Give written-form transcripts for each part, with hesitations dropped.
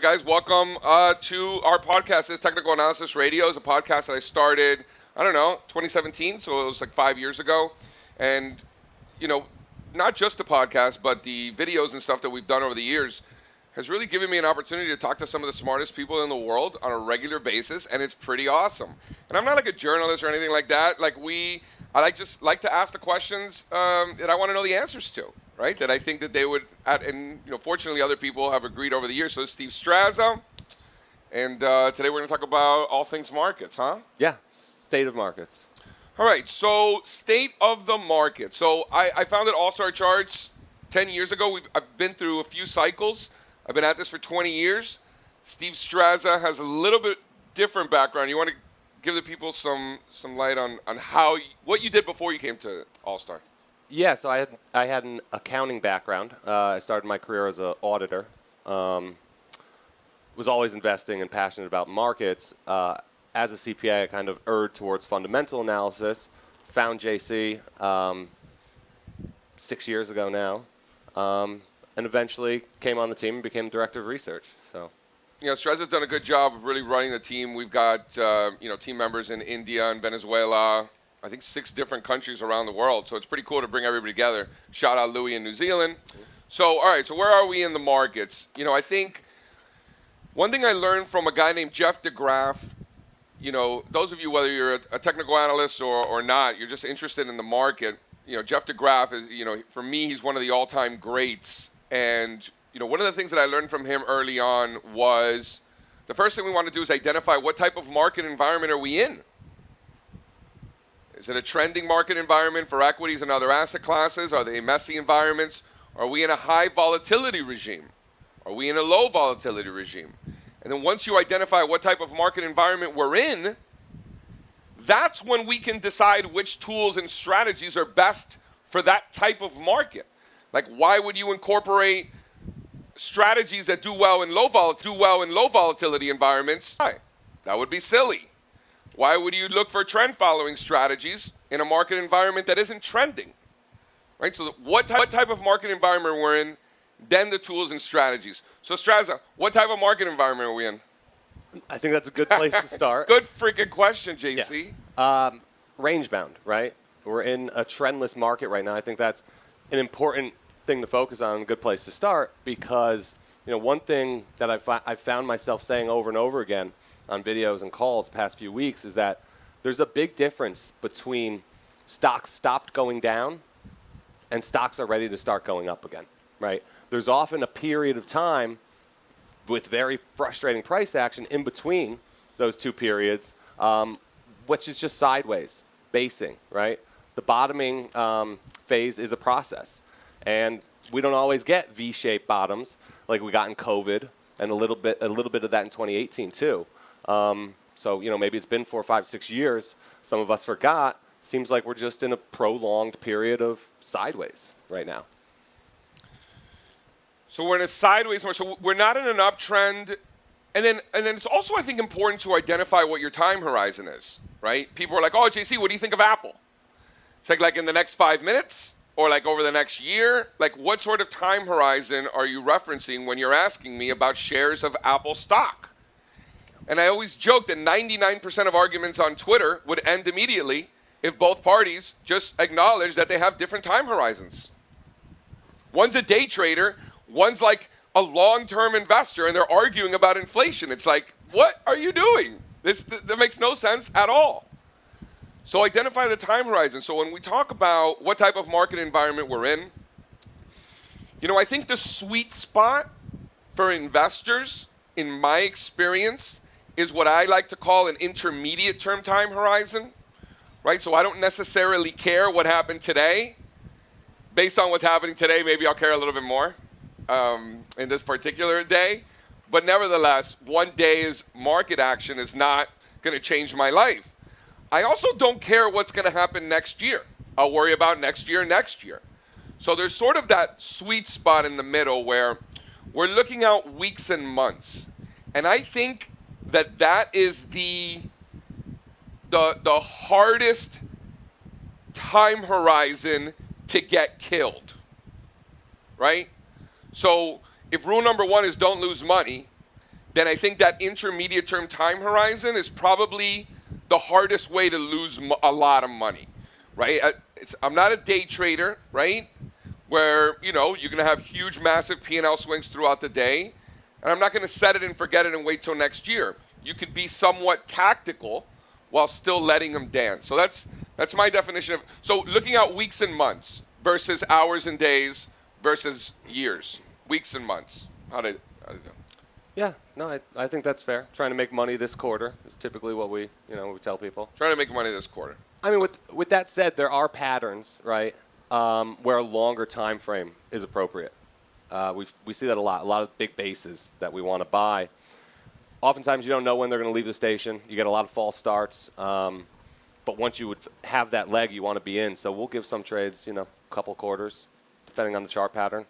right, guys, welcome to our podcast. This Technical Analysis Radio is a podcast that I started, 2017, so it was like 5 years ago. And, not just the podcast, but the videos and stuff that we've done over the years has really given me an opportunity to talk to some of the smartest people in the world on a regular basis, and it's pretty awesome. And I'm not like a journalist or anything like that. I just like to ask the questions that I want to know the answers to. Right, that I think that they would, fortunately other people have agreed over the years. So it's Steve Straza, and today we're going to talk about all things markets, huh? Yeah, state of markets. All right, so state of the market. So I founded All-Star Charts 10 years ago. I've been through a few cycles. I've been at this for 20 years. Steve Straza has a little bit different background. You want to give the people some light on what you did before you came to All-Star? Yeah, so I had an accounting background. I started my career as an auditor. Was always investing and passionate about markets. As a CPA, I kind of erred towards fundamental analysis. Found JC 6 years ago now, and eventually came on the team and became director of research. So. Yeah, Straza's done a good job of really running the team. We've got team members in India and Venezuela. I think 6 different countries around the world, so it's pretty cool to bring everybody together. Shout out Louis in New Zealand. So, all right, so where are we in the markets? I think one thing I learned from a guy named Jeff DeGraff, those of you, whether you're a technical analyst or not, you're just interested in the market. Jeff DeGraff is, for me, he's one of the all-time greats. And, one of the things that I learned from him early on was the first thing we want to do is identify what type of market environment are we in. Is it a trending market environment for equities and other asset classes? Are they messy environments? Are we in a high volatility regime? Are we in a low volatility regime? And then once you identify what type of market environment we're in, that's when we can decide which tools and strategies are best for that type of market. Like, why would you incorporate strategies that do well in low volatility environments? That would be silly. Why would you look for trend-following strategies in a market environment that isn't trending? Right? So what type of market environment we're in, then the tools and strategies. So Straza, what type of market environment are we in? I think that's a good place to start. Good freaking question, JC. Yeah. Range-bound, right? We're in a trendless market right now. I think that's an important thing to focus on, a good place to start, because one thing that I found myself saying over and over again on videos and calls the past few weeks is that there's a big difference between stocks stopped going down and stocks are ready to start going up again, right? There's often a period of time with very frustrating price action in between those two periods, which is just sideways, basing, right? The bottoming phase is a process, and we don't always get V-shaped bottoms like we got in COVID, and a little bit of that in 2018 too. So, maybe it's been 4, 5, 6 years. Some of us forgot. Seems like we're just in a prolonged period of sideways right now. So we're in a sideways market. So we're not in an uptrend. And then it's also, I think, important to identify what your time horizon is, right? People are like, oh, JC, what do you think of Apple? It's like in the next 5 minutes or like over the next year? Like, what sort of time horizon are you referencing when you're asking me about shares of Apple stock? And I always joke that 99% of arguments on Twitter would end immediately if both parties just acknowledge that they have different time horizons. One's a day trader, one's like a long-term investor, and they're arguing about inflation. It's like, what are you doing? That makes no sense at all. So identify the time horizon. So when we talk about what type of market environment we're in, I think the sweet spot for investors, in my experience, is what I like to call an intermediate term time horizon, right? So I don't necessarily care what happened today. Based on what's happening today, maybe I'll care a little bit more in this particular day. But nevertheless, one day's market action is not going to change my life. I also don't care what's going to happen next year. I'll worry about next year. So there's sort of that sweet spot in the middle where we're looking out weeks and months. And I think that is the hardest time horizon to get killed, right? So if rule number one is don't lose money, then I think that intermediate term time horizon is probably the hardest way to lose a lot of money, right? I'm not a day trader, right? Where, you're going to have huge, massive P&L swings throughout the day. And I'm not going to set it and forget it and wait till next year. You could be somewhat tactical while still letting them dance. So that's my definition of. So looking at weeks and months versus hours and days versus years. Weeks and months. How do you do? Yeah, no, I think that's fair. Trying to make money this quarter is typically what we tell people. Trying to make money this quarter. I mean, with that said, there are patterns, right, where a longer time frame is appropriate. We see that a lot. A lot of big bases that we want to buy. Oftentimes, you don't know when they're going to leave the station. You get a lot of false starts. But once you would have that leg, you want to be in. So we'll give some trades, a couple quarters, depending on the chart pattern.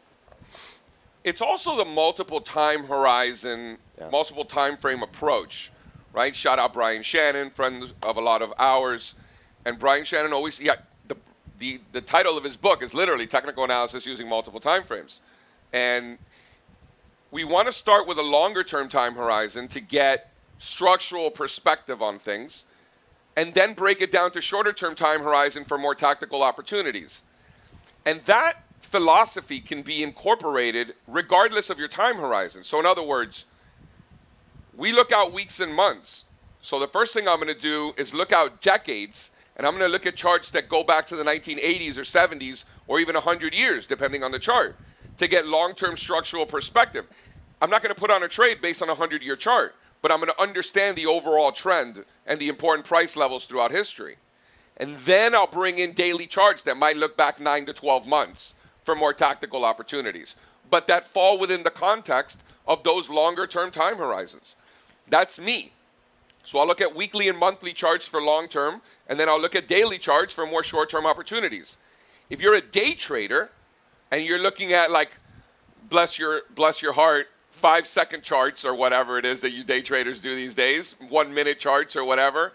It's also the multiple time horizon, multiple time frame approach, right? Shout out Brian Shannon, friend of a lot of ours. And Brian Shannon always, the title of his book is literally Technical Analysis Using Multiple Time Frames. And we want to start with a longer term time horizon to get structural perspective on things, and then break it down to shorter term time horizon for more tactical opportunities. And that philosophy can be incorporated regardless of your time horizon. So in other words, we look out weeks and months. So the first thing I'm going to do is look out decades, and I'm going to look at charts that go back to the 1980s or 70s or even 100 years, depending on the chart, to get long-term structural perspective. I'm not going to put on a trade based on a 100-year chart, but I'm going to understand the overall trend and the important price levels throughout history. And then I'll bring in daily charts that might look back 9 to 12 months for more tactical opportunities, but that fall within the context of those longer-term time horizons. That's me. So I'll look at weekly and monthly charts for long-term, and then I'll look at daily charts for more short-term opportunities. If you're a day trader and you're looking at, like, bless your heart, 5-second charts or whatever it is that you day traders do these days, 1-minute charts or whatever,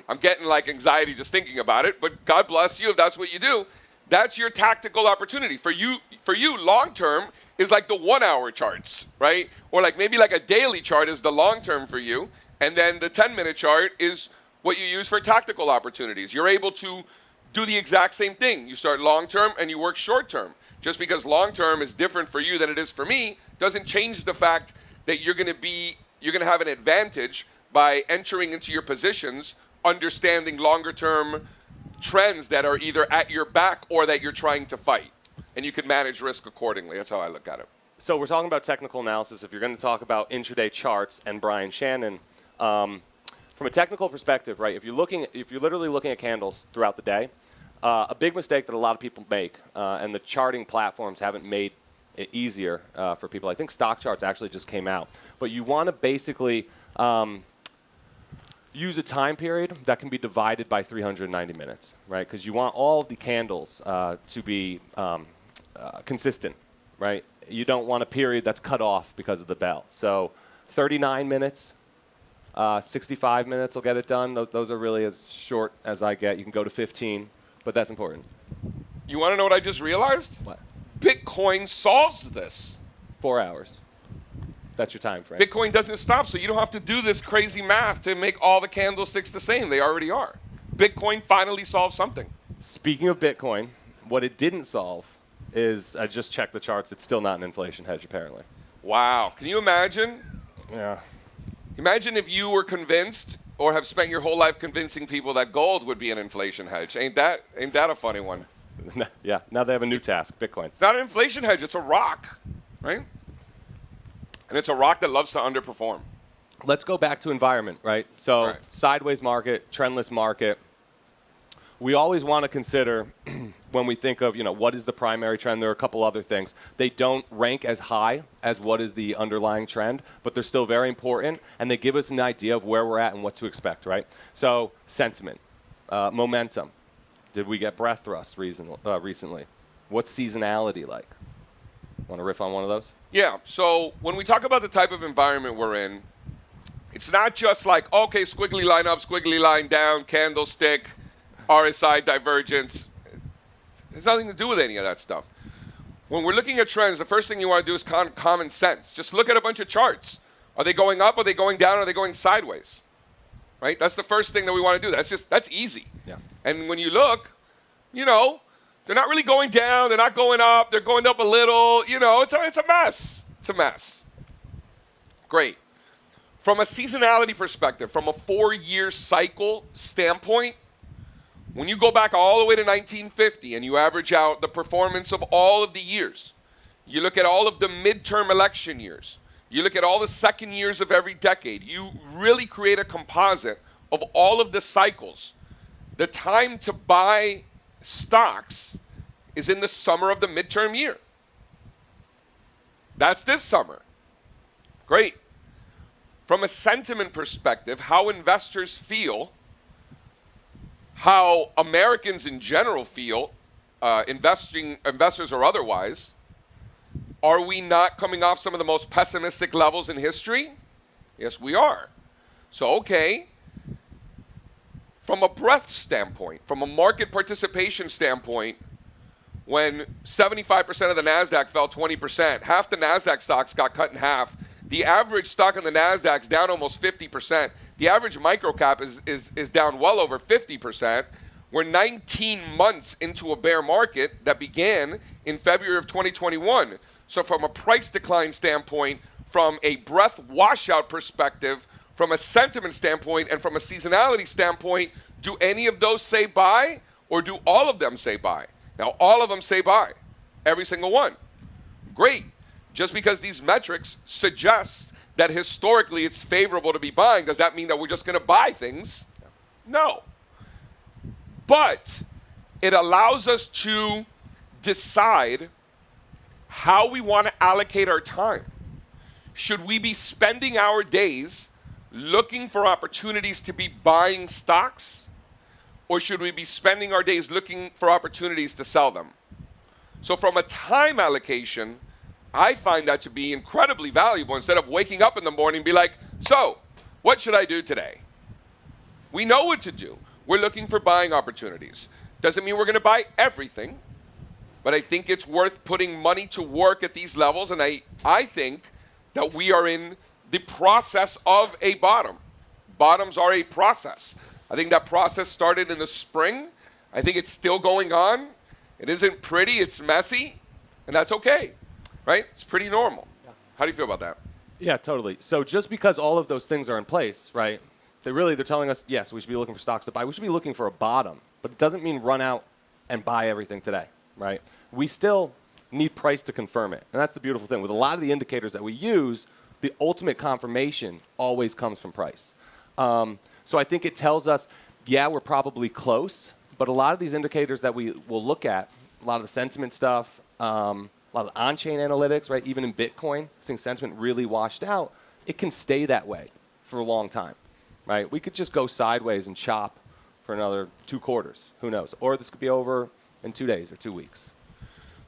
I'm getting like anxiety just thinking about it, but God bless you if that's what you do. That's your tactical opportunity. For you, long-term is like the 1-hour charts, right? Or like maybe like a daily chart is the long-term for you, and then the 10-minute chart is what you use for tactical opportunities. You're able to do the exact same thing. You start long-term and you work short-term. Just because long-term is different for you than it is for me doesn't change the fact that you're going to have an advantage by entering into your positions, understanding longer-term trends that are either at your back or that you're trying to fight. And you can manage risk accordingly. That's how I look at it. So we're talking about technical analysis. If you're going to talk about intraday charts and Brian Shannon, from a technical perspective, right? If you're literally looking at candles throughout the day, a big mistake that a lot of people make, and the charting platforms haven't made it easier for people. I think stock charts actually just came out, but you want to basically use a time period that can be divided by 390 minutes, right? Because you want all of the candles to be consistent, right? You don't want a period that's cut off because of the bell. So 39 minutes, 65 minutes will get it done. Those are really as short as I get. You can go to 15, but that's important. You want to know what I just realized? What? Bitcoin solves this. 4 hours. That's your time frame. Bitcoin doesn't stop, so you don't have to do this crazy math to make all the candlesticks the same. They already are. Bitcoin finally solved something. Speaking of Bitcoin, what it didn't solve is, I just checked the charts, it's still not an inflation hedge, apparently. Wow. Can you imagine? Yeah. Imagine if you were convinced or have spent your whole life convincing people that gold would be an inflation hedge. Ain't that a funny one? Yeah, now they have a new task, Bitcoin. It's not an inflation hedge, it's a rock, right? And it's a rock that loves to underperform. Let's go back to environment, right? So Right. Sideways market, trendless market. We always want to consider when we think of, what is the primary trend. There are a couple other things. They don't rank as high as what is the underlying trend, but they're still very important, and they give us an idea of where we're at and what to expect, right? So sentiment, momentum. Did we get breath thrust recently? What's seasonality like? Want to riff on one of those? Yeah, so when we talk about the type of environment we're in, it's not just like, okay, squiggly line up, squiggly line down, candlestick, RSI divergence. It has nothing to do with any of that stuff. When we're looking at trends, the first thing you want to do is common sense. Just look at a bunch of charts. Are they going up? Are they going down? Are they going sideways? Right? That's the first thing that we want to do. That's easy. Yeah. And when you look, they're not really going down. They're not going up. They're going up a little. It's a mess. It's a mess. Great. From a seasonality perspective, from a 4-year cycle standpoint, when you go back all the way to 1950 and you average out the performance of all of the years, you look at all of the midterm election years, you look at all the second years of every decade, you really create a composite of all of the cycles. The time to buy stocks is in the summer of the midterm year. That's this summer. Great. From a sentiment perspective, how investors feel, how Americans in general feel, investors or otherwise, are we not coming off some of the most pessimistic levels in history? Yes, we are. So, okay, from a breadth standpoint, from a market participation standpoint, when 75% of the NASDAQ fell 20%, half the NASDAQ stocks got cut in half, the average stock on the NASDAQ is down almost 50%. The average microcap is down well over 50%. We're 19 months into a bear market that began in February of 2021. So from a price decline standpoint, from a breadth washout perspective, from a sentiment standpoint, and from a seasonality standpoint, do any of those say buy, or do all of them say buy? Now, all of them say buy. Every single one. Great. Just because these metrics suggest that historically it's favorable to be buying, does that mean that we're just going to buy things? No. But it allows us to decide how we want to allocate our time. Should we be spending our days looking for opportunities to be buying stocks, or should we be spending our days looking for opportunities to sell them? So from a time allocation, I find that to be incredibly valuable. Instead of waking up in the morning and be like, so, what should I do today? We know what to do. We're looking for buying opportunities. Doesn't mean we're going to buy everything, but I think it's worth putting money to work at these levels, and I think that we are in the process of a bottom. Bottoms are a process. I think that process started in the spring. I think it's still going on. It isn't pretty, it's messy, and that's okay. Right? It's pretty normal. Yeah. How do you feel about that? Yeah, totally. So just because all of those things are in place, right, they're telling us, yes, we should be looking for stocks to buy. We should be looking for a bottom. But it doesn't mean run out and buy everything today, right? We still need price to confirm it. And that's the beautiful thing. With a lot of the indicators that we use, the ultimate confirmation always comes from price. So I think it tells us, yeah, we're probably close. But a lot of these indicators that we will look at, a lot of the sentiment stuff, a lot of on-chain analytics, right? Even in Bitcoin, seeing sentiment really washed out, it can stay that way for a long time, right? We could just go sideways and chop for another 2 quarters. Who knows? Or this could be over in 2 days or 2 weeks.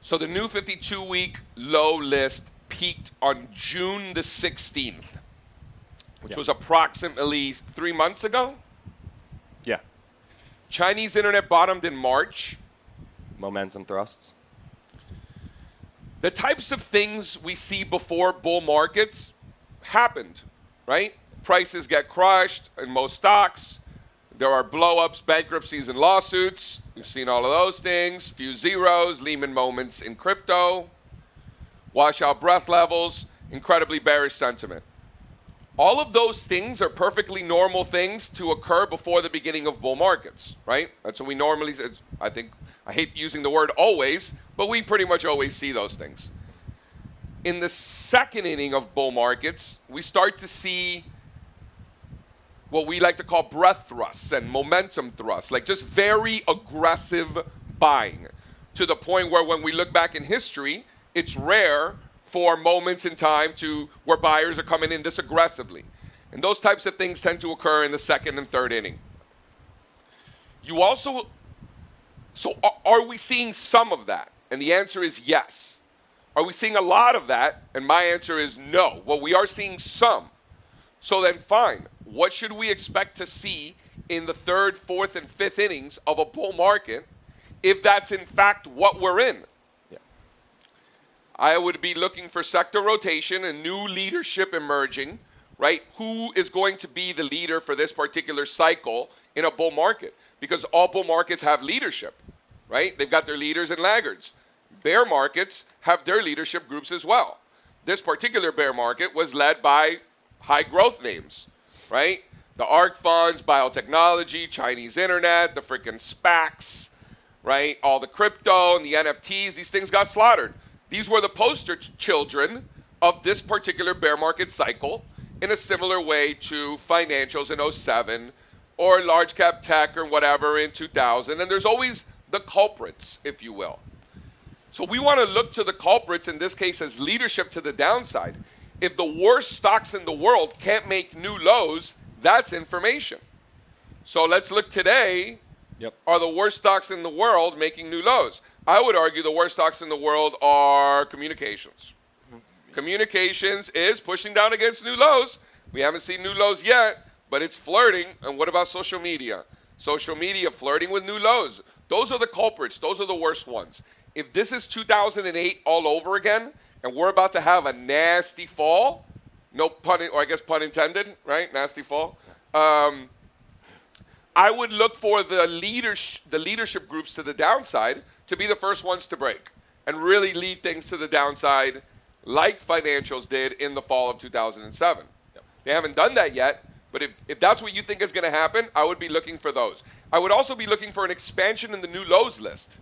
So the new 52-week low list peaked on June the 16th, which was approximately 3 months ago. Yeah. Chinese internet bottomed in March. Momentum thrusts. The types of things we see before bull markets happened, right? Prices get crushed in most stocks. There are blow-ups, bankruptcies, and lawsuits. We've seen all of those things. Few zeros, Lehman moments in crypto. Washout breath levels, incredibly bearish sentiment. All of those things are perfectly normal things to occur before the beginning of bull markets, right? That's what we normally, I hate using the word always, but we pretty much always see those things. In the second inning of bull markets, we start to see what we like to call breath thrusts and momentum thrusts, like just very aggressive buying, to the point where when we look back in history, it's rare for moments in time where buyers are coming in this aggressively. And those types of things tend to occur in the second and third inning. So are we seeing some of that? And the answer is yes. Are we seeing a lot of that? And my answer is no. Well, we are seeing some. So then fine. What should we expect to see in the third, fourth, and fifth innings of a bull market if that's in fact what we're in? Yeah. I would be looking for sector rotation and new leadership emerging right? Who is going to be the leader for this particular cycle in a bull market? Because all bull markets have leadership, right? They've got their leaders and laggards. Bear markets have their leadership groups as well. This particular bear market was led by high growth names, right? The ARK funds, biotechnology, Chinese internet, the freaking SPACs, right? All the crypto and the NFTs, these things got slaughtered. These were the poster children of this particular bear market cycle in a similar way to financials in '07 or large cap tech or whatever in 2000. And there's always the culprits, if you will. So we want to look to the culprits, in this case, as leadership to the downside. If the worst stocks in the world can't make new lows, that's information. So let's look today. Yep. Are the worst stocks in the world making new lows? I would argue the worst stocks in the world are communications. Communications is pushing down against new lows. We haven't seen new lows yet, but it's flirting. And what about social media? Social media flirting with new lows. Those are the culprits. Those are the worst ones. If this is 2008 all over again, and we're about to have a nasty fall, no pun, or I guess pun intended, right? Nasty fall. I would look for the leadership groups to the downside to be the first ones to break and really lead things to the downside, like financials did in the fall of 2007. Yep. They haven't done that yet, but if that's what you think is going to happen, I would be looking for those. I would also be looking for an expansion in the new lows list,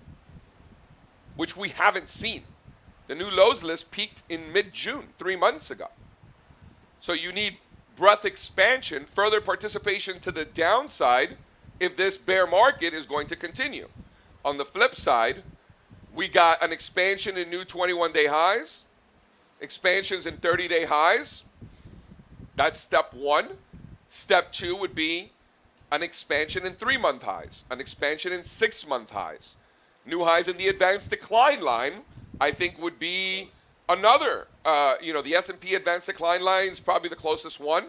which we haven't seen. The new lows list peaked in mid-June, 3 months ago. So you need breadth expansion, further participation to the downside if this bear market is going to continue. On the flip side, we got an expansion in new 21-day highs, expansions in 30-day highs. That's step one. Step two would be an expansion in 3-month highs, an expansion in 6-month highs. New highs in the advanced decline line, I think, would be another. The S&P advanced decline line is probably the closest one.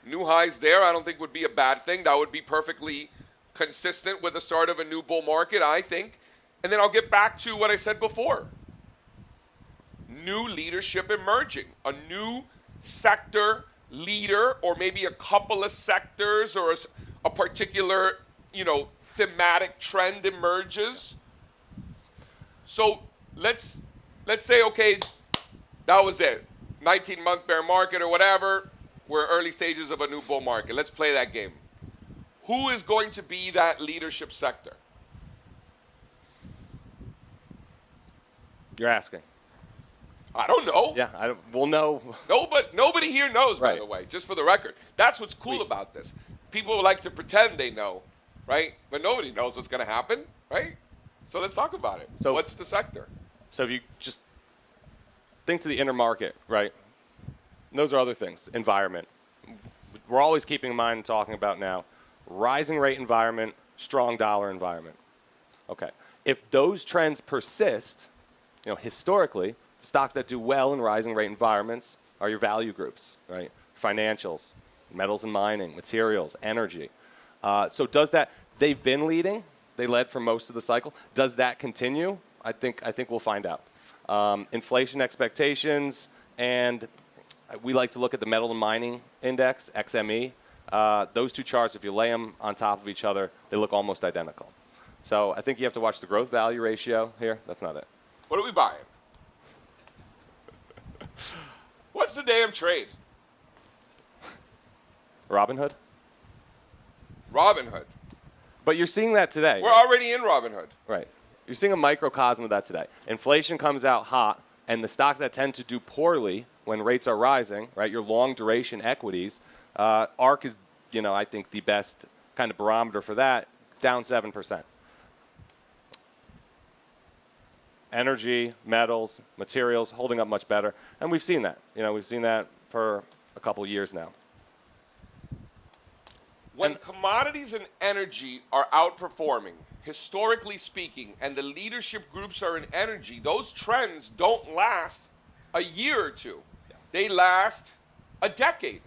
New highs there, I don't think would be a bad thing. That would be perfectly consistent with the start of a new bull market, I think. And then I'll get back to what I said before. New leadership emerging, a new sector leader, or maybe a couple of sectors, or a particular, thematic trend emerges. So let's say, okay, that was it. 19-month bear market or whatever. We're early stages of a new bull market. Let's play that game. Who is going to be that leadership sector? You're asking. I don't know. Yeah, we'll know. Nobody here knows, by Right. the way, just for the record. That's what's cool about this. People like to pretend they know, right? But nobody knows what's going to happen, right? So let's talk about it. So what's the sector? So if you just think to the inner market, right? And those are other things. Environment. We're always keeping in mind and talking about now. Rising rate environment, strong dollar environment. Okay. If those trends persist, historically, stocks that do well in rising rate environments are your value groups, right? Financials, metals and mining, materials, energy. So does that, they've been leading. They led for most of the cycle. Does that continue? I think we'll find out. Inflation expectations, and we like to look at the metal and mining index, XME. Those two charts, if you lay them on top of each other, they look almost identical. So I think you have to watch the growth value ratio here. That's not it. What are we buying? What's the damn trade? Robinhood? Robinhood. But you're seeing that today. We're already in Robinhood. Right. You're seeing a microcosm of that today. Inflation comes out hot, and the stocks that tend to do poorly when rates are rising, right, your long duration equities, ARK is, I think the best kind of barometer for that, down 7%. Energy, metals, materials holding up much better. And we've seen that. We've seen that for a couple years now. When commodities and energy are outperforming, historically speaking, and the leadership groups are in energy, those trends don't last a year or two. Yeah. They last a decade.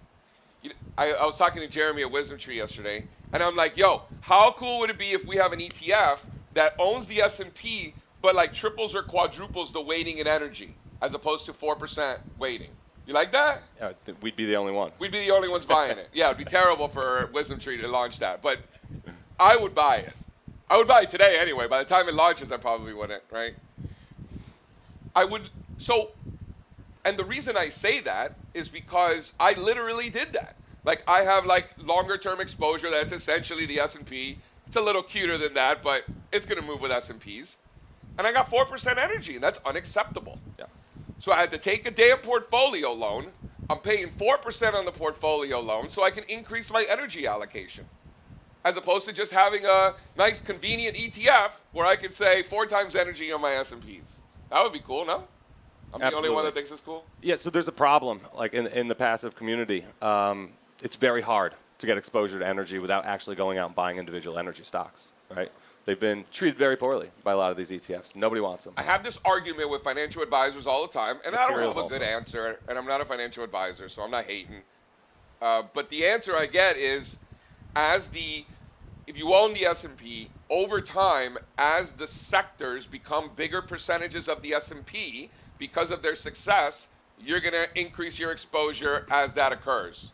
I was talking to Jeremy at Wisdom Tree yesterday, and I'm like, yo, how cool would it be if we have an ETF that owns the S&P, but like triples or quadruples the weighting in energy, as opposed to 4% weighting? You like that? We'd be the only one. We'd be the only ones buying it. Yeah, it'd be terrible for Wisdom Tree to launch that, but I would buy it. I would buy it today anyway. By the time it launches, I probably wouldn't, right? I would. So, and the reason I say that is because I literally did that. Like, I have like longer term exposure. That's essentially the S&P. It's a little cuter than that, but it's going to move with S&Ps. And I got 4% energy, and that's unacceptable. Yeah. So I had to take a damn portfolio loan. I'm paying 4% on the portfolio loan so I can increase my energy allocation, as opposed to just having a nice, convenient ETF where I could say 4 times energy on my S&Ps. That would be cool, no? I'm the only one that thinks it's cool? Yeah, so there's a problem, like in the passive community. It's very hard to get exposure to energy without actually going out and buying individual energy stocks, right? They've been treated very poorly by a lot of these ETFs. Nobody wants them. I have this argument with financial advisors all the time, and I don't have a good answer, and I'm not a financial advisor, so I'm not hating. But the answer I get is, if you own the S&P, over time, as the sectors become bigger percentages of the S&P because of their success, you're going to increase your exposure as that occurs.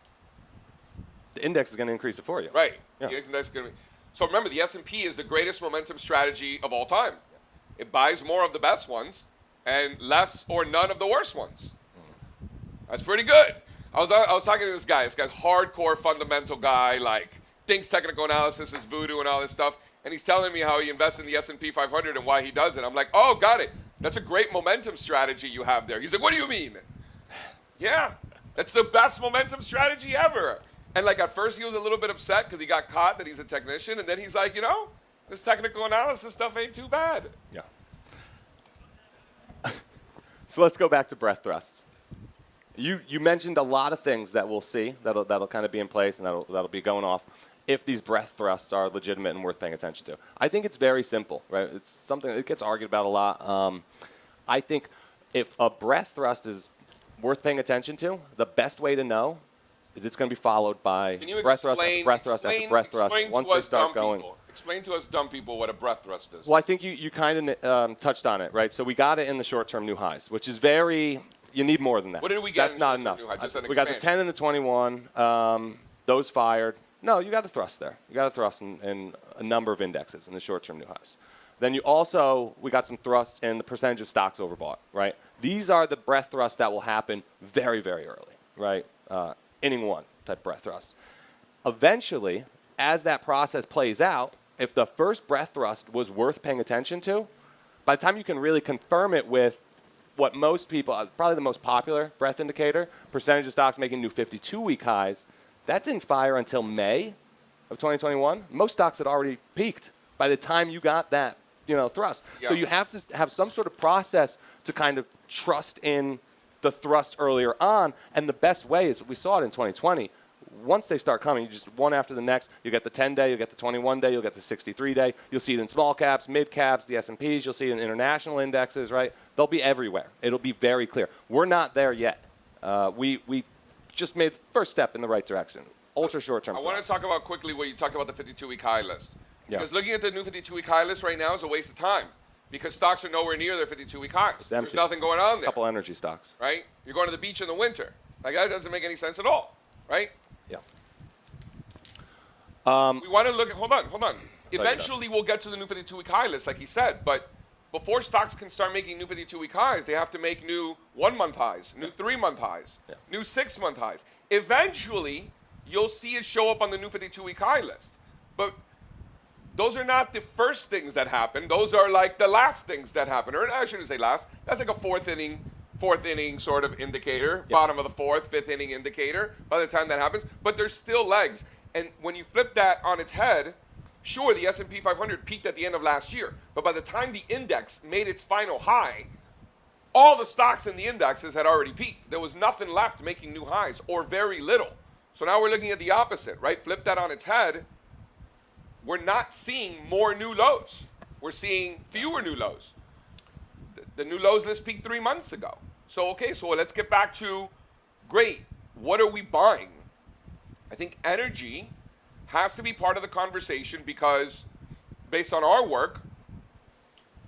The index is going to increase it for you. Right. Yeah. The index is gonna be, so remember, the S&P is the greatest momentum strategy of all time. It buys more of the best ones and less or none of the worst ones. That's pretty good. I was talking to this guy. This guy's hardcore fundamental guy, like thinks technical analysis is voodoo and all this stuff. And he's telling me how he invests in the S&P 500 and why he does it. I'm like, oh, got it. That's a great momentum strategy you have there. He's like, what do you mean? Yeah, that's the best momentum strategy ever. And like at first he was a little bit upset because he got caught that he's a technician. And then he's like, you know, this technical analysis stuff ain't too bad. Yeah. So let's go back to breadth thrusts. You mentioned a lot of things that we'll see that'll kind of be in place and that'll be going off if these breadth thrusts are legitimate and worth paying attention to. I think it's very simple, right? It's something that gets argued about a lot. I think if a breadth thrust is worth paying attention to, the best way to know is it's going to be followed by breadth thrust after breadth thrust after breadth thrust once they start going. Explain to us dumb people what a breadth thrust is. Well, I think you kind of touched on it, right? So we got it in the short-term new highs, which is very, you need more than that. What did we get? That's not enough. We got the 10 and the 21. Those fired. No, you got a thrust there. You got a thrust in a number of indexes in the short-term new highs. Then we got some thrusts in the percentage of stocks overbought, right? These are the breadth thrusts that will happen very, very early, right? Inning one type breadth thrust. Eventually, as that process plays out, if the first breadth thrust was worth paying attention to, by the time you can really confirm it with what most people, probably the most popular breadth indicator, percentage of stocks making new 52-week highs, that didn't fire until May of 2021. Most stocks had already peaked by the time you got that, thrust. Yeah. So you have to have some sort of process to kind of trust in the thrust earlier on, and the best way is, we saw it in 2020, once they start coming, you just one after the next, you get the 10-day, you'll get the 21-day, you'll get the 63-day, you'll see it in small caps, mid caps, the S&Ps, you'll see it in international indexes, right? They'll be everywhere. It'll be very clear. We're not there yet. We just made the first step in the right direction. Ultra short-term. I want to talk about quickly what you talked about the 52-week high list. Yeah. Because looking at the new 52-week high list right now is a waste of time. Because stocks are nowhere near their 52-week highs. There's nothing going on there. A couple energy stocks. Right? You're going to the beach in the winter. Like, that doesn't make any sense at all. Right? Yeah. We want to look at, hold on. Eventually we'll get to the new 52-week high list, like he said. But before stocks can start making new 52-week highs, they have to make new 1-month highs, new 3-month highs, new 6-month highs. Eventually, you'll see it show up on the new 52-week high list. But those are not the first things that happen. Those are like the last things that happen. Or I shouldn't say last. That's like a fourth inning sort of indicator, bottom of the fourth, fifth inning indicator by the time that happens. But there's still legs. And when you flip that on its head, sure, the S&P 500 peaked at the end of last year. But by the time the index made its final high, all the stocks in the indexes had already peaked. There was nothing left making new highs, or very little. So now we're looking at the opposite, right? Flip that on its head. We're not seeing more new lows. We're seeing fewer new lows. The new lows list peaked 3 months ago. So, okay, so let's get back to, great, what are we buying? I think energy has to be part of the conversation because, based on our work,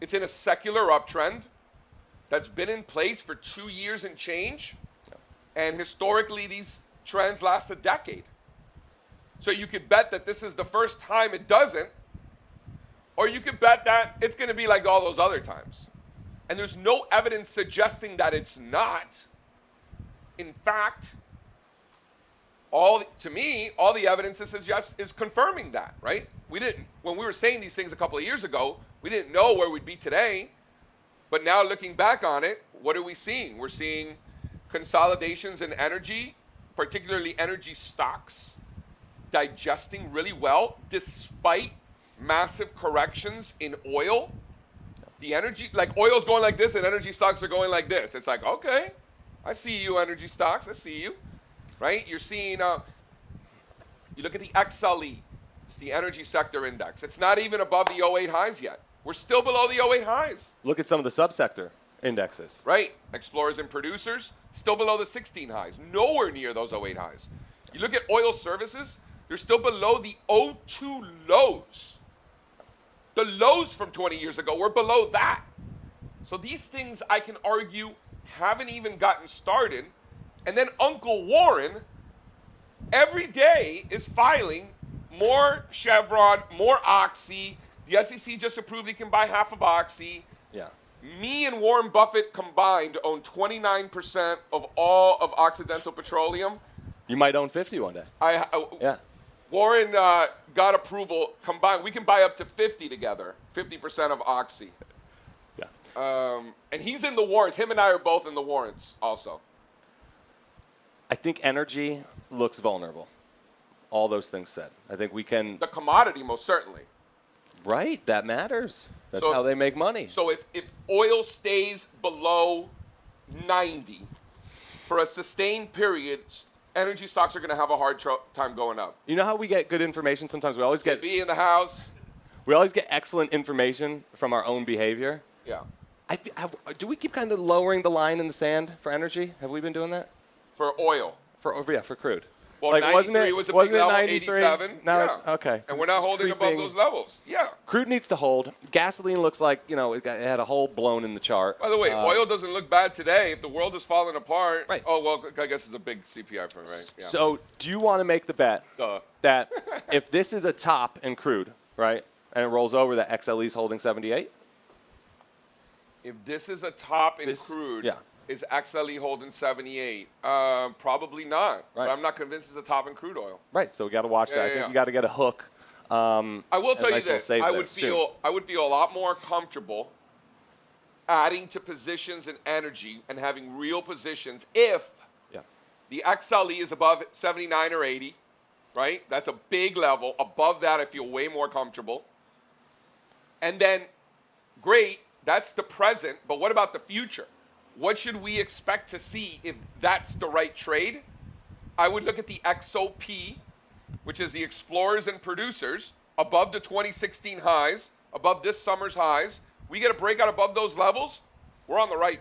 it's in a secular uptrend that's been in place for 2 years and change. And historically, these trends last a decade. So you could bet that this is the first time it doesn't, or you could bet that it's going to be like all those other times. And there's no evidence suggesting that it's not. In fact, to me, all the evidence is confirming that, right? When we were saying these things a couple of years ago, we didn't know where we'd be today. But now looking back on it, what are we seeing? We're seeing consolidations in energy, particularly energy stocks, digesting really well despite massive corrections in oil. The energy, like oil's going like this and energy stocks are going like this. It's like, okay, I see you, energy stocks, I see you, right? You're seeing, you look at the XLE, it's the energy sector index. It's not even above the '08 highs yet. We're still below the '08 highs. Look at some of the subsector indexes. Right, explorers and producers, still below the 16 highs, nowhere near those '08 highs. You look at oil services, they're still below the '02 lows. The lows from 20 years ago were below that. So these things, I can argue, haven't even gotten started. And then Uncle Warren, every day, is filing more Chevron, more Oxy. The SEC just approved he can buy half of Oxy. Yeah. Me and Warren Buffett combined own 29% of all of Occidental Petroleum. You might own 50 one day. Yeah. Warren got approval combined. We can buy up to 50 together, 50% of Oxy. Yeah. And he's in the warrants. Him and I are both in the warrants also. I think energy looks vulnerable. All those things said. I think we can. The commodity, most certainly. Right. That matters. That's So- how they make money. So if oil stays below 90 for a sustained period, energy stocks are going to have a hard time going up. You know how we get good information sometimes? We always get excellent information from our own behavior. Yeah. Do we keep kind of lowering the line in the sand for energy? Have we been doing that? For oil. For crude. Well, like, 93 was a big level, 93? 87. Now yeah. it's okay. And we're not It's holding creeping. above those levels. Yeah. Crude needs to hold. Gasoline looks like, it had a hole blown in the chart. By the way, oil doesn't look bad today. If the world is falling apart, Right. oh, well, I guess it's a big CPI firm, right? Yeah. So do you want to make the bet that if this is a top in crude, right, and it rolls over, that XLE's holding 78? If this is a top in crude, yeah. is XLE holding 78? Probably not. Right. But I'm not convinced it's a top in crude oil. Right, so we got to watch that. I think you got to get a hook. I will tell you nice little this. save I there would soon. feel a lot more comfortable adding to positions in energy and having real positions if the XLE is above 79 or 80, right? That's a big level. Above that, I feel way more comfortable. And then, great, that's the present, but what about the future? What should we expect to see if that's the right trade? I would look at the XOP, which is the explorers and producers, above the 2016 highs, above this summer's highs. We get a breakout above those levels, we're on the right.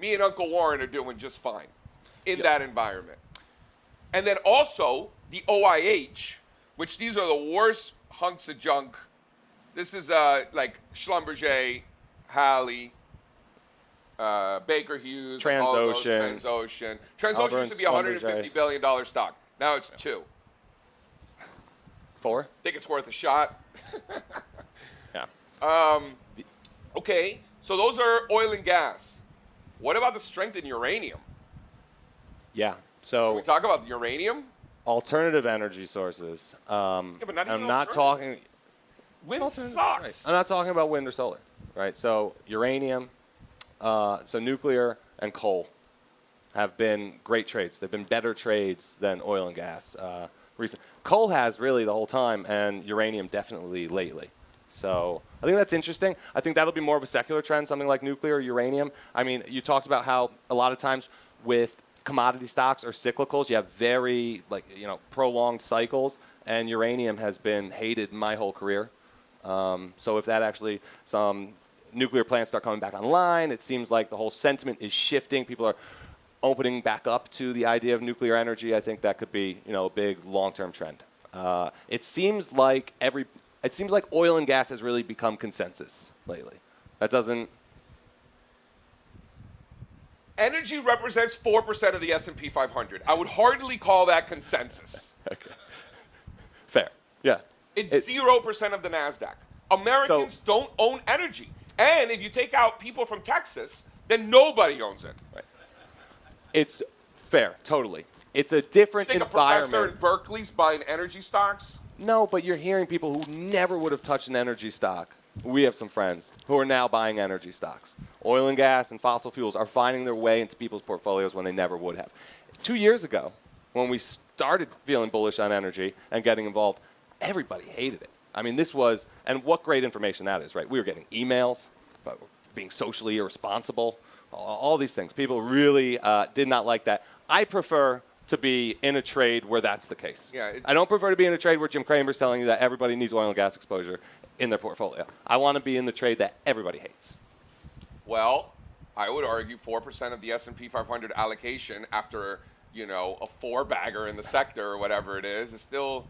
Me and Uncle Warren are doing just fine in that environment. And then also the OIH, which these are the worst hunks of junk. This is like Schlumberger, Halley, Baker Hughes, Transocean. Transocean used to be a $150 billion stock. Now it's 2. 4? I think it's worth a shot. Yeah. Okay, so those are oil and gas. What about the strength in uranium? Yeah. Can So we talk about uranium? alternative energy sources. But not even I'm not alternative. talking. Wind Alternative, sucks. right. I'm not talking about wind or solar, right? So uranium, so nuclear and coal have been great trades. They've been better trades than oil and gas. Coal has really the whole time, and uranium definitely lately. So I think that's interesting. I think that'll be more of a secular trend, something like nuclear or uranium. I mean, you talked about how a lot of times with commodity stocks or cyclicals, you have very prolonged cycles, and uranium has been hated my whole career. So if that actually, some nuclear plants start coming back online, it seems like the whole sentiment is shifting. People are opening back up to the idea of nuclear energy. I think that could be, a big long-term trend. It seems like oil and gas has really become consensus lately. That doesn't. Energy represents 4% of the S&P 500. I would hardly call that consensus. Okay. Fair. Yeah. It's 0% of the NASDAQ. Americans don't own energy. And if you take out people from Texas, then nobody owns it. Right. It's fair, totally. It's a different You think environment. a professor in Berkeley's buying energy stocks? No, but you're hearing people who never would have touched an energy stock. We have some friends who are now buying energy stocks. Oil and gas and fossil fuels are finding their way into people's portfolios when they never would have. 2 years ago, when we started feeling bullish on energy and getting involved, everybody hated it. I mean, this was, and what great information that is, right? We were getting emails about being socially irresponsible, all these things. People really did not like that. I prefer to be in a trade where that's the case. Yeah, I don't prefer to be in a trade where Jim Cramer's telling you that everybody needs oil and gas exposure in their portfolio. I want to be in the trade that everybody hates. Well, I would argue 4% of the S&P 500 allocation after, a four-bagger in the sector or whatever it is still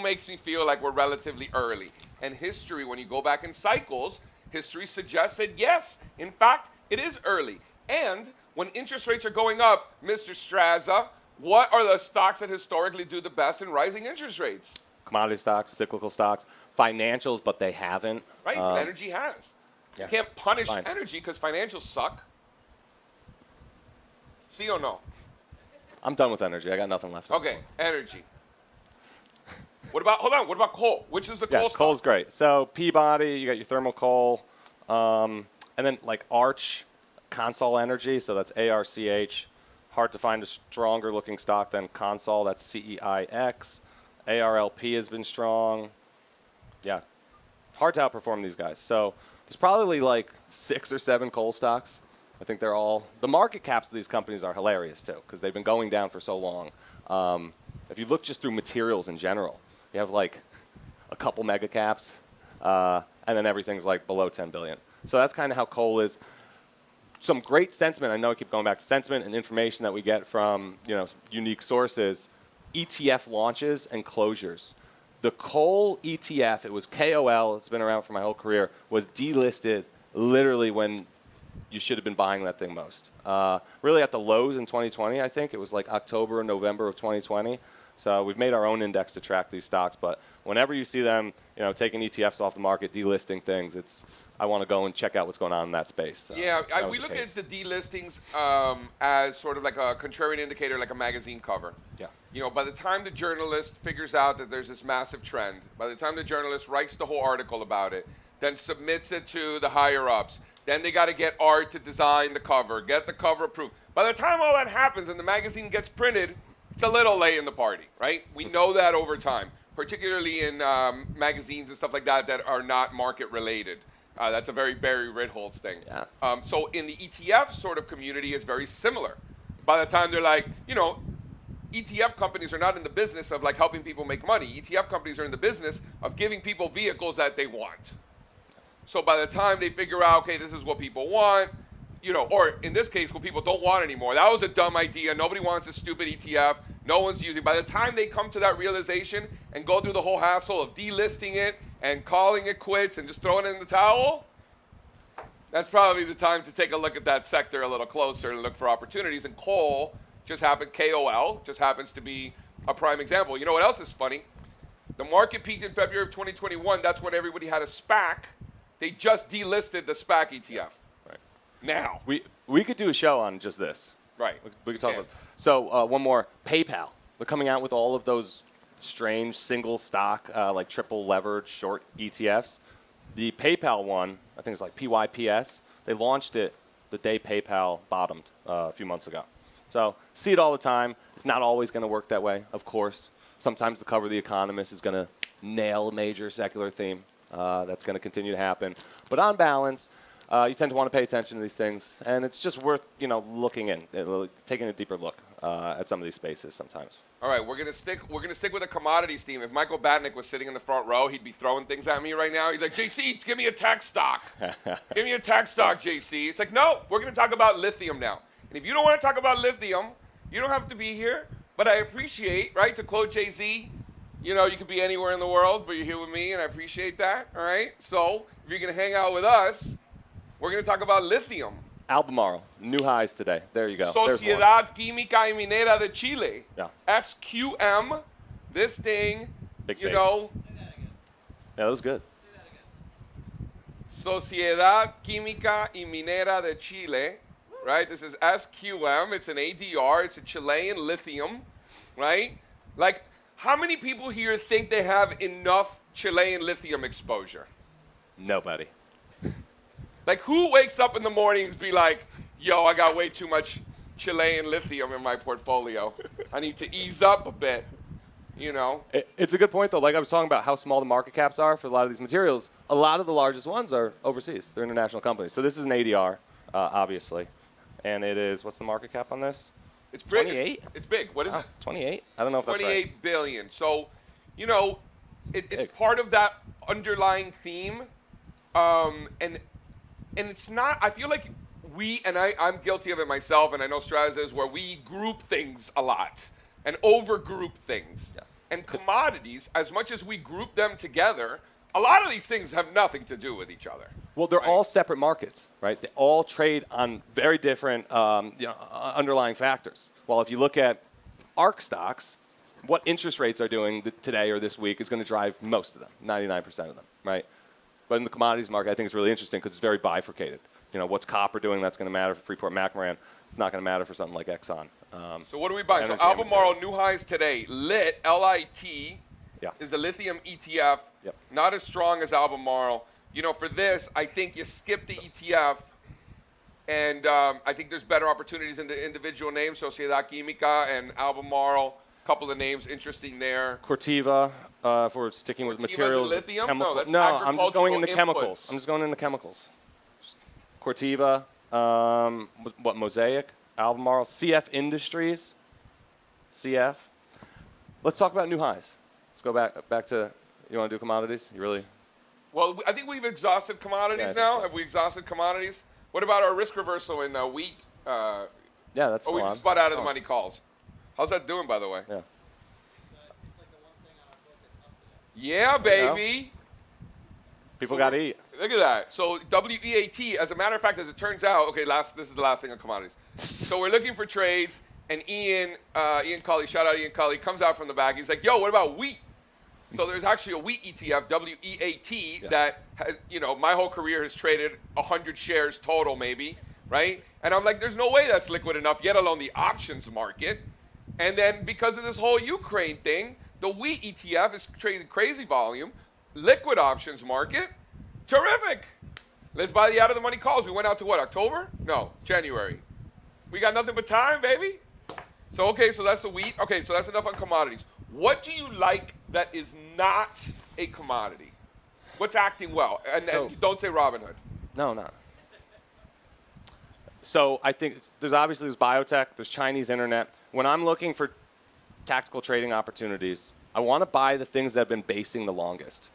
makes me feel like we're relatively early. And history, when you go back in cycles, history suggests that yes, in fact, it is early. And when interest rates are going up, Mr. Straza, what are the stocks that historically do the best in rising interest rates? Commodity stocks, cyclical stocks, financials, but they haven't. Right, but energy has. Yeah. You can't punish Fine. energy because financials suck. See or no? I'm done with energy. I got nothing left. Okay, energy. What about coal? Which is the coal stock? Coal's great. So Peabody, you got your thermal coal, and then like Arch, Consol Energy, so that's ARCH. Hard to find a stronger looking stock than Consol, that's CEIX. ARLP has been strong. Yeah, hard to outperform these guys. So there's probably like 6 or 7 coal stocks. I think they're all, the market caps of these companies are hilarious too, because they've been going down for so long. If you look just through materials in general, you have like a couple mega caps, and then everything's like below 10 billion. So that's kind of how coal is. Some great sentiment. I know I keep going back to sentiment and information that we get from unique sources. ETF launches and closures. The coal ETF, it was KOL. It's been around for my whole career. Was delisted literally when you should have been buying that thing most. Really at the lows in 2020, I think it was like October or November of 2020. So we've made our own index to track these stocks. But whenever you see them, taking ETFs off the market, delisting things, I want to go and check out what's going on in that space. Yeah, we look at the delistings as sort of like a contrarian indicator, like a magazine cover. Yeah. By the time the journalist figures out that there's this massive trend, by the time the journalist writes the whole article about it, then submits it to the higher ups, then they got to get art to design the cover, get the cover approved. By the time all that happens and the magazine gets printed, it's a little late in the party, right? We know that over time, particularly in magazines and stuff like that that are not market related. That's a very Barry Ritholtz thing. Yeah. So in the ETF sort of community, it's very similar. By the time they're like, ETF companies are not in the business of like helping people make money. ETF companies are in the business of giving people vehicles that they want. So by the time they figure out, okay, this is what people want, or in this case, what people don't want anymore. That was a dumb idea. Nobody wants a stupid ETF. No one's using. By the time they come to that realization and go through the whole hassle of delisting it and calling it quits and just throwing it in the towel, that's probably the time to take a look at that sector a little closer and look for opportunities. And KOL just happens to be a prime example. You know what else is funny? The market peaked in February of 2021. That's when everybody had a SPAC. They just delisted the SPAC ETF. Right. Now. We could do a show on just this. Right. We could talk about. So one more. PayPal. They're coming out with all of those strange single stock, like triple levered short ETFs. The PayPal one, I think it's like PYPS. They launched it the day PayPal bottomed a few months ago. So see it all the time. It's not always going to work that way, of course. Sometimes the cover of The Economist is going to nail a major secular theme. That's going to continue to happen. But on balance, you tend to want to pay attention to these things, and it's just worth looking in, taking a deeper look at some of these spaces sometimes. All right, we're gonna stick with a commodities theme. If Michael Batnick was sitting in the front row, he'd be throwing things at me right now. He's like, JC, give me a tech stock. Give me a tech stock, JC. It's like, no, we're gonna talk about lithium now. And if you don't want to talk about lithium, you don't have to be here. But I appreciate, right, to quote Jay-Z, you could be anywhere in the world, but you're here with me, and I appreciate that, all right? So if you're going to hang out with us, we're going to talk about lithium. Albemarle, new highs today. There you go. There's one. Sociedad Química y Minera de Chile. Yeah. SQM. This thing, Big you base. know. Yeah, that was good. Sociedad Química y Minera de Chile, right? This is SQM. It's an ADR. It's a Chilean lithium, right? Like, how many people here think they have enough Chilean lithium exposure? Nobody. Like, who wakes up in the mornings and be like, yo, I got way too much Chilean lithium in my portfolio. I need to ease up a bit, you know? It's a good point, though. Like I was talking about how small the market caps are for a lot of these materials, a lot of the largest ones are overseas. They're international companies. So this is an ADR, obviously. And it is, what's the market cap on this? It's big. 28? It's big. What is it? 28? I don't know if that's right. 28 billion. So, you know, it's part of that underlying theme. And it's not, I feel like I'm guilty of it myself, and I know Straz is, where we group things a lot and over-group things. Yeah. And commodities, as much as we group them together, a lot of these things have nothing to do with each other. Well, they're all separate markets, right? They all trade on very different underlying factors. Well, if you look at ARC stocks, what interest rates are doing today or this week is going to drive most of them, 99% of them, right? But in the commodities market, I think it's really interesting because it's very bifurcated. You know, what's copper doing? That's going to matter for Freeport-McMoRan. It's not going to matter for something like Exxon. So what are we buying? So Albemarle, new highs today. LIT, L-I-T, is a lithium ETF. Yep. Not as strong as Albemarle. You know, for this, I think you skip the ETF, and I think there's better opportunities in the individual names. Sociedad Química and Albemarle, a couple of names interesting there. Corteva, if we're sticking with materials. Lithium? No, that's I'm just going into agricultural chemicals. inputs. I'm just going into chemicals. Corteva, what, Mosaic, Albemarle, CF Industries, CF. Let's talk about new highs. Let's go back to, you want to do commodities? You really? Well, I think we've exhausted commodities now. So. Have we exhausted commodities? What about our risk reversal in wheat? Yeah, that's we just spot out of the money calls. How's that doing, by the way? Yeah. It's like the one thing on our book that's up today. Yeah, baby. People got to eat. Look at that. So WEAT, as a matter of fact, as it turns out, okay, this is the last thing on commodities. So we're looking for trades, and Ian Cully, shout out Ian Cully, comes out from the back. He's like, yo, what about wheat? So there's actually a wheat ETF, WEAT, that has, you know, my whole career has traded 100 shares total, maybe, right? And I'm like, there's no way that's liquid enough, yet alone the options market. And then because of this whole Ukraine thing, the wheat ETF is trading crazy volume. Liquid options market, terrific. Let's buy the out of the money calls. We went out to what, October? No, January. We got nothing but time, baby. So, okay, so that's the wheat. Okay, so that's enough on commodities. What do you like that is not a commodity? What's acting well? And don't say Robinhood. No. So I think there's biotech, there's Chinese internet. When I'm looking for tactical trading opportunities, I want to buy the things that have been basing the longest.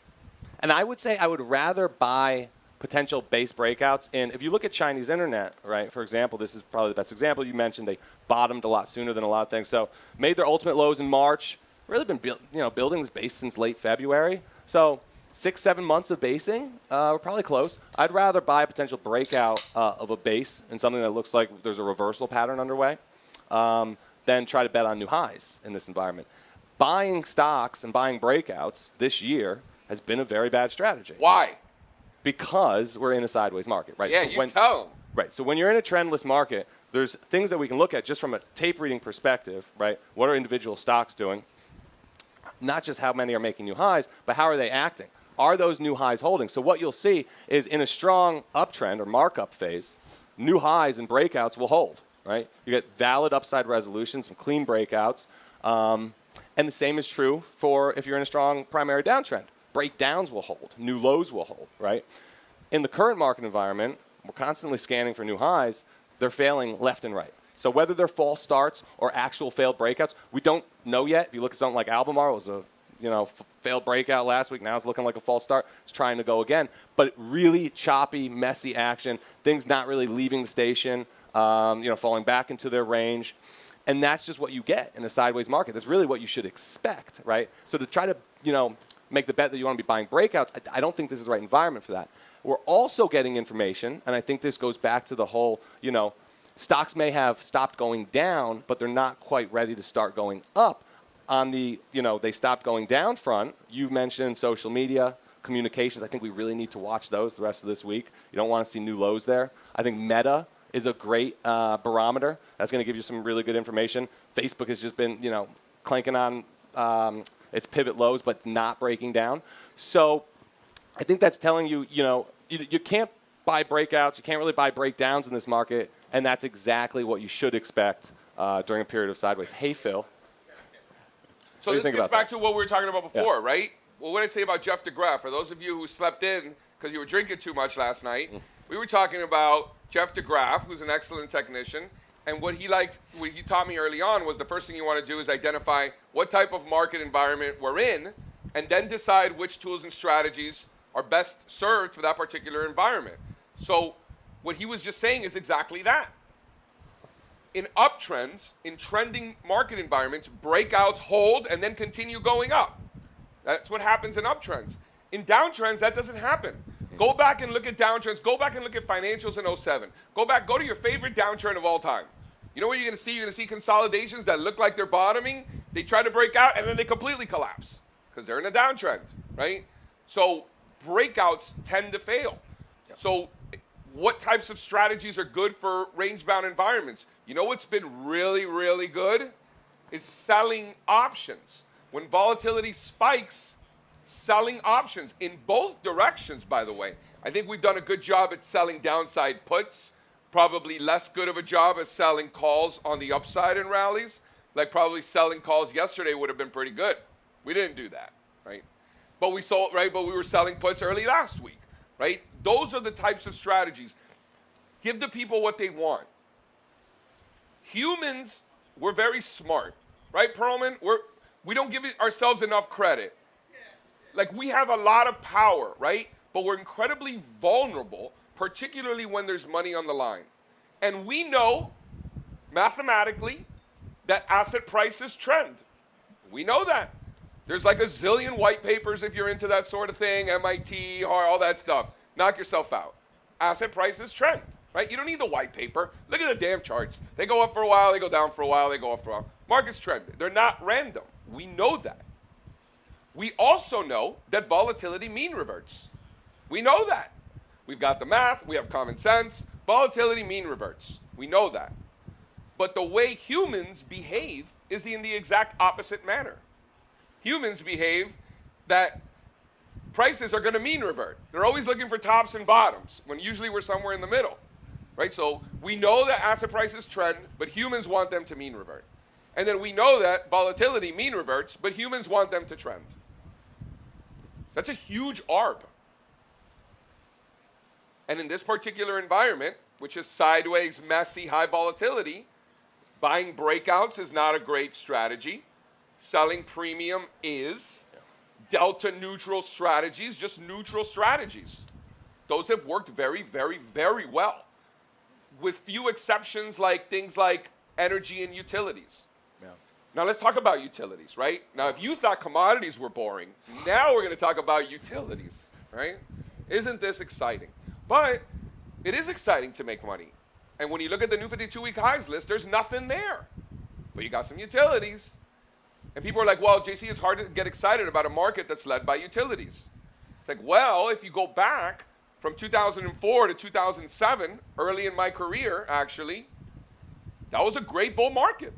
And I would say I would rather buy potential base breakouts. And if you look at Chinese internet, right, for example, this is probably the best example. You mentioned they bottomed a lot sooner than a lot of things. So made their ultimate lows in March. Really been building this base since late February. So 6-7 months of basing, we're probably close. I'd rather buy a potential breakout of a base and something that looks like there's a reversal pattern underway than try to bet on new highs in this environment. Buying stocks and buying breakouts this year has been a very bad strategy. Why? Because we're in a sideways market, right? Yeah, so tell them. Right. So when you're in a trendless market, there's things that we can look at just from a tape reading perspective, right? What are individual stocks doing? Not just how many are making new highs, but how are they acting? Are those new highs holding? So what you'll see is in a strong uptrend or markup phase, new highs and breakouts will hold, right? You get valid upside resolution, some clean breakouts. And the same is true for if you're in a strong primary downtrend. Breakdowns will hold. New lows will hold, right? In the current market environment, we're constantly scanning for new highs. They're failing left and right. So whether they're false starts or actual failed breakouts, we don't know yet. If you look at something like Albemarle, it was a failed breakout last week. Now it's looking like a false start. It's trying to go again. But really choppy, messy action. Things not really leaving the station, falling back into their range. And that's just what you get in a sideways market. That's really what you should expect, right? So to try to, make the bet that you want to be buying breakouts. I don't think this is the right environment for that. We're also getting information, and I think this goes back to the whole, stocks may have stopped going down, but they're not quite ready to start going up. On the, they stopped going down front, you've mentioned social media, communications. I think we really need to watch those the rest of this week. You don't want to see new lows there. I think Meta is a great barometer. That's going to give you some really good information. Facebook has just been, clanking on its pivot lows, but not breaking down. So I think that's telling you, you can't buy breakouts. You can't really buy breakdowns in this market, and that's exactly what you should expect during a period of sideways. Hey, Phil. So this gets back to what we were talking about before, right? Well, what did I say about Jeff DeGraff? For those of you who slept in because you were drinking too much last night, we were talking about Jeff DeGraff, who's an excellent technician, and what he taught me early on was the first thing you want to do is identify what type of market environment we're in, and then decide which tools and strategies are best served for that particular environment. So what he was just saying is exactly that. In uptrends, in trending market environments, breakouts hold and then continue going up. That's what happens in uptrends. In downtrends, that doesn't happen. Go back and look at downtrends. Go back and look at financials in '07. Go to your favorite downtrend of all time. You know what you're going to see? You're going to see consolidations that look like they're bottoming. They try to break out, and then they completely collapse because they're in a downtrend, right? So breakouts tend to fail. So what types of strategies are good for range-bound environments? You know what's been really, really good? Is selling options. When volatility spikes, selling options in both directions, by the way. I think we've done a good job at selling downside puts, probably less good of a job at selling calls on the upside in rallies. Like probably selling calls yesterday would have been pretty good. We didn't do that, right? But we sold, right? But we were selling puts early last week, right? Those are the types of strategies. Give the people what they want. Humans, we're very smart, right, Perlman? We don't give ourselves enough credit. Like, we have a lot of power, right? But we're incredibly vulnerable, particularly when there's money on the line. And we know, mathematically, that asset prices trend. We know that. There's like a zillion white papers if you're into that sort of thing, MIT, or all that stuff. Knock yourself out. Asset prices trend, right? You don't need the white paper. Look at the damn charts. They go up for a while, they go down for a while, they go up for a while. Markets trend. They're not random. We know that. We also know that volatility mean reverts. We know that. We've got the math, we have common sense. Volatility mean reverts. We know that. But the way humans behave is in the exact opposite manner. Humans behave that prices are going to mean revert. They're always looking for tops and bottoms, when usually we're somewhere in the middle, right? So we know that asset prices trend, but humans want them to mean revert. And then we know that volatility mean reverts, but humans want them to trend. That's a huge arb. And in this particular environment, which is sideways, messy, high volatility, buying breakouts is not a great strategy. Selling premium is. Delta neutral strategies, just neutral strategies. Those have worked very, very, very well. With few exceptions like things like energy and utilities. Yeah. Now let's talk about utilities, right? Now if you thought commodities were boring, now we're going to talk about utilities, right? Isn't this exciting? But it is exciting to make money. And when you look at the new 52-week highs list, there's nothing there. But you got some utilities. And people are like, well, JC, it's hard to get excited about a market that's led by utilities. It's like, well, if you go back from 2004 to 2007, early in my career, actually, that was a great bull market.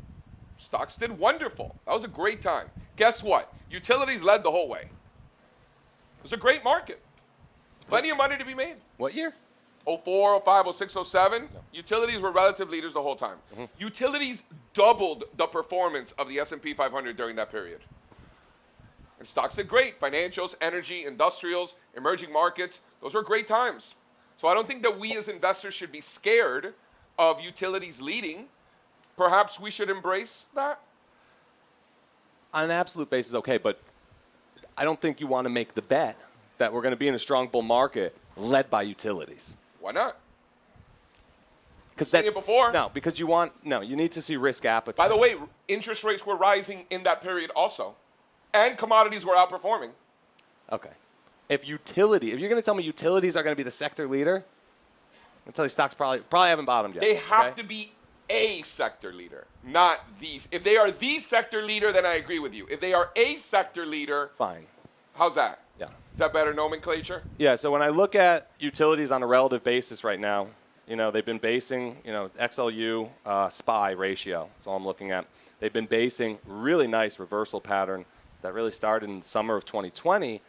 Stocks did wonderful. That was a great time. Guess what? Utilities led the whole way. It was a great market. Plenty of money to be made. What year? 04, 05, 06, 07, no. Utilities were relative leaders the whole time. Mm-hmm. Utilities doubled the performance of the S&P 500 during that period. And stocks did great. Financials, energy, industrials, emerging markets, those were great times. So I don't think that we as investors should be scared of utilities leading. Perhaps we should embrace that? On an absolute basis, okay, but I don't think you want to make the bet that we're going to be in a strong bull market led by utilities. Why not? Because that's it before. No, because you need to see risk appetite. By the way, interest rates were rising in that period also, and commodities were outperforming. Okay. If you're going to tell me utilities are going to be the sector leader, I'll tell you stocks probably haven't bottomed yet. They have to be a sector leader, not these. If they are the sector leader, then I agree with you. If they are a sector leader, Fine. how's that? Yeah. Is that better nomenclature? Yeah, so when I look at utilities on a relative basis right now, they've been basing, XLU SPY ratio. That's all I'm looking at. They've been basing really nice reversal pattern that really started in the summer of 2020.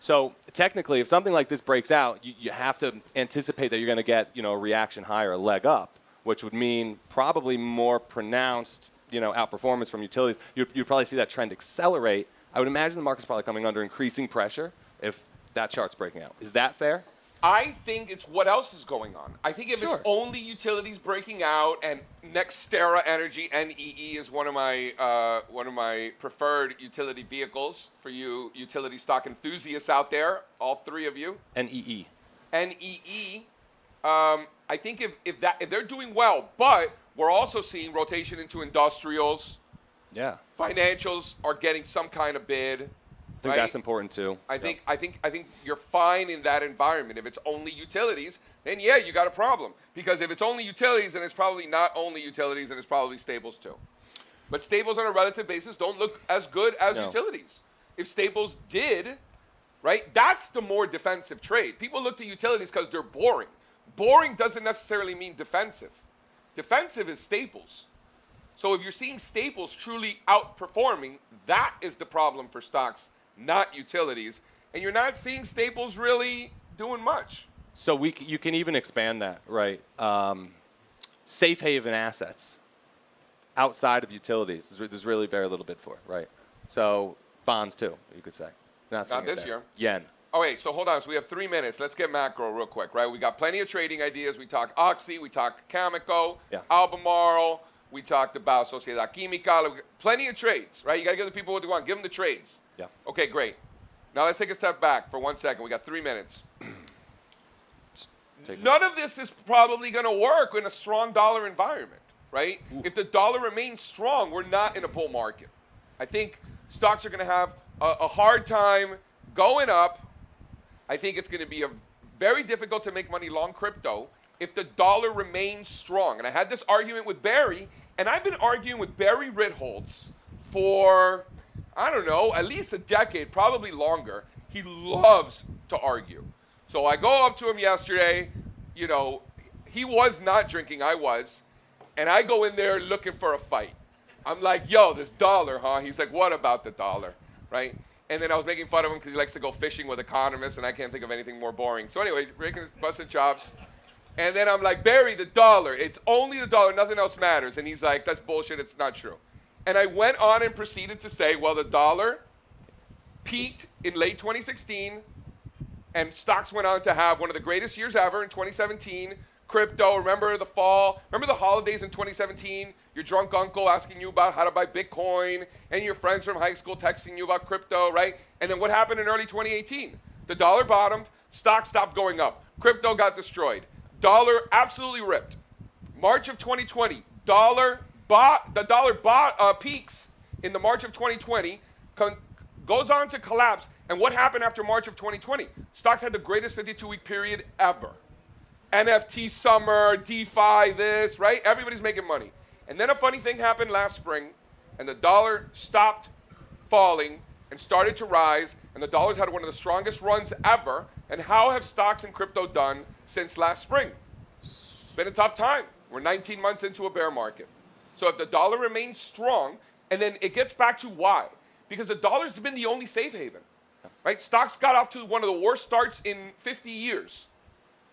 So technically, if something like this breaks out, you have to anticipate that you're going to get, a reaction higher, a leg up, which would mean probably more pronounced, outperformance from utilities. You'd probably see that trend accelerate. I would imagine the market's probably coming under increasing pressure if that chart's breaking out. Is that fair? I think it's what else is going on. I think if Sure. it's only utilities breaking out, and Nextera Energy (NEE) is one of my preferred utility vehicles for you utility stock enthusiasts out there, all three of you. NEE. NEE. I think if they're doing well, but we're also seeing rotation into industrials. Yeah. Financials are getting some kind of bid. I think that's important too. I think you're fine in that environment. If it's only utilities, then yeah, you got a problem. Because if it's only utilities, then it's probably not only utilities, and it's probably staples too. But staples on a relative basis don't look as good as utilities. If staples did, right, that's the more defensive trade. People look to utilities because they're boring. Boring doesn't necessarily mean defensive. Defensive is staples. So if you're seeing staples truly outperforming, that is the problem for stocks, not utilities. And you're not seeing staples really doing much. So you can even expand that, right? Safe haven assets outside of utilities, there's really very little bid for, right? So bonds too, you could say. Not this year. Yen. Oh, wait, so hold on. So we have 3 minutes. Let's get macro real quick, right? We got plenty of trading ideas. We talked Oxy. We talked Cameco, Albemarle. We talked about Sociedad Química. Plenty of trades, right? You got to give the people what they want. Give them the trades. Yeah. Okay, great. Now let's take a step back for 1 second. We got 3 minutes. None of this is probably going to work in a strong dollar environment, right? Ooh. If the dollar remains strong, we're not in a bull market. I think stocks are going to have a hard time going up. I think it's going to be very difficult to make money long crypto if the dollar remains strong. And I had this argument with Barry, and I've been arguing with Barry Ritholtz for, I don't know, at least a decade, probably longer. He loves to argue. So I go up to him yesterday, he was not drinking, I was, and I go in there looking for a fight. I'm like, yo, this dollar, huh? He's like, what about the dollar, right? And then I was making fun of him because he likes to go fishing with economists, and I can't think of anything more boring. So anyway, busted chops. And then I'm like, Barry, the dollar, it's only the dollar, nothing else matters. And he's like, that's bullshit, it's not true. And I went on and proceeded to say, well, the dollar peaked in late 2016, and stocks went on to have one of the greatest years ever in 2017. Crypto, remember the fall, remember the holidays in 2017? Your drunk uncle asking you about how to buy Bitcoin, and your friends from high school texting you about crypto, right? And then what happened in early 2018? The dollar bottomed, stocks stopped going up, crypto got destroyed. Dollar absolutely ripped. March of 2020, the dollar peaks in the March of 2020, goes on to collapse. And what happened after March of 2020? Stocks had the greatest 52-week period ever. NFT summer, DeFi, this, right? Everybody's making money. And then a funny thing happened last spring, and the dollar stopped falling and started to rise, and the dollar's had one of the strongest runs ever. And how have stocks and crypto done since last spring? It's been a tough time. We're 19 months into a bear market. So if the dollar remains strong, and then it gets back to why? Because the dollar's been the only safe haven, right? Stocks got off to one of the worst starts in 50 years.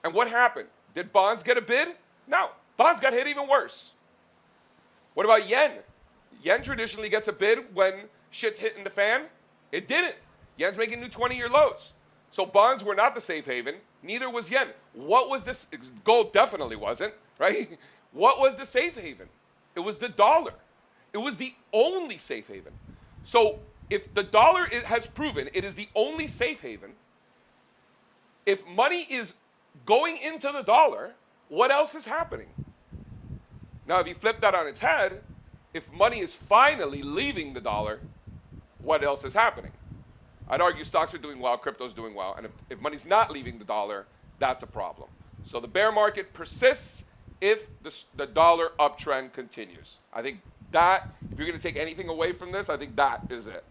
And what happened? Did bonds get a bid? No. Bonds got hit even worse. What about yen? Yen traditionally gets a bid when shit's hitting the fan. It didn't. Yen's making new 20-year lows. So bonds were not the safe haven. Neither was yen. What was this? Gold definitely wasn't, right? What was the safe haven? It was the dollar. It was the only safe haven. So if the dollar has proven it is the only safe haven, if money is going into the dollar, what else is happening? Now, if you flip that on its head, if money is finally leaving the dollar, what else is happening? I'd argue stocks are doing well, crypto's doing well, and if money's not leaving the dollar, that's a problem. So the bear market persists if the dollar uptrend continues. I think that, if you're going to take anything away from this, I think that is it.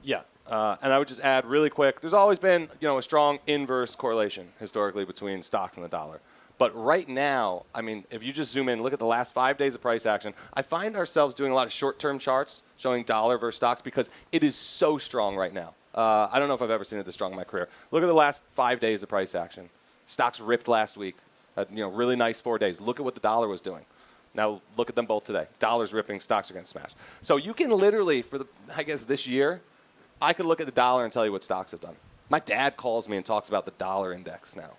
Yeah, and I would just add really quick, there's always been a strong inverse correlation historically between stocks and the dollar. But right now, I mean, if you just zoom in, look at the last 5 days of price action, I find ourselves doing a lot of short-term charts showing dollar versus stocks because it is so strong right now. I don't know if I've ever seen it this strong in my career. Look at the last 5 days of price action. Stocks ripped last week. Really nice 4 days. Look at what the dollar was doing. Now look at them both today. Dollar's ripping, stocks are getting smashed. So you can literally, this year, I could look at the dollar and tell you what stocks have done. My dad calls me and talks about the dollar index now.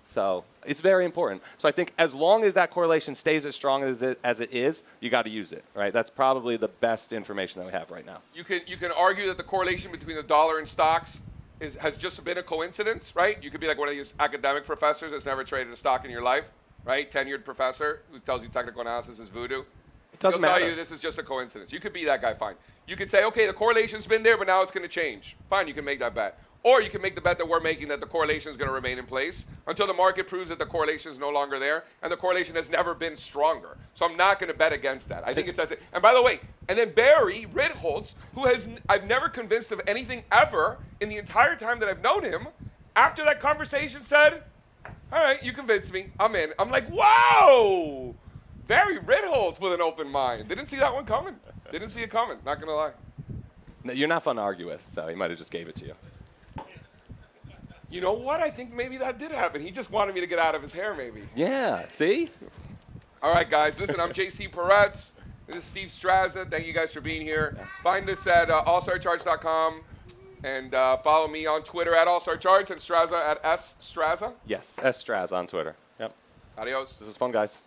So it's very important. So I think as long as that correlation stays as strong as it is, you got to use it, right? That's probably the best information that we have right now. You can argue that the correlation between the dollar and stocks has just been a coincidence, right? You could be like one of these academic professors that's never traded a stock in your life, right? Tenured professor who tells you technical analysis is voodoo. It doesn't matter. He'll tell you this is just a coincidence. You could be that guy, fine. You could say, okay, the correlation's been there, but now it's going to change. Fine, you can make that bet. Or you can make the bet that we're making that the correlation is going to remain in place until the market proves that the correlation is no longer there, and the correlation has never been stronger. So I'm not going to bet against that. I think it says it. And by the way, and then Barry Ritholtz, who I've never convinced of anything ever in the entire time that I've known him, after that conversation said, all right, you convinced me. I'm in. I'm like, wow! Barry Ritholtz with an open mind. Didn't see that one coming. Didn't see it coming. Not going to lie. No, you're not fun to argue with, so he might have just gave it to you. You know what? I think maybe that did happen. He just wanted me to get out of his hair, maybe. Yeah, see? All right, guys. Listen, I'm JC Parets. This is Steve Straza. Thank you guys for being here. Find us at allstarcharts.com and follow me on Twitter at allstarcharts and Straza at sstraza. Yes, S. Straz on Twitter. Yep. Adios. This is fun, guys.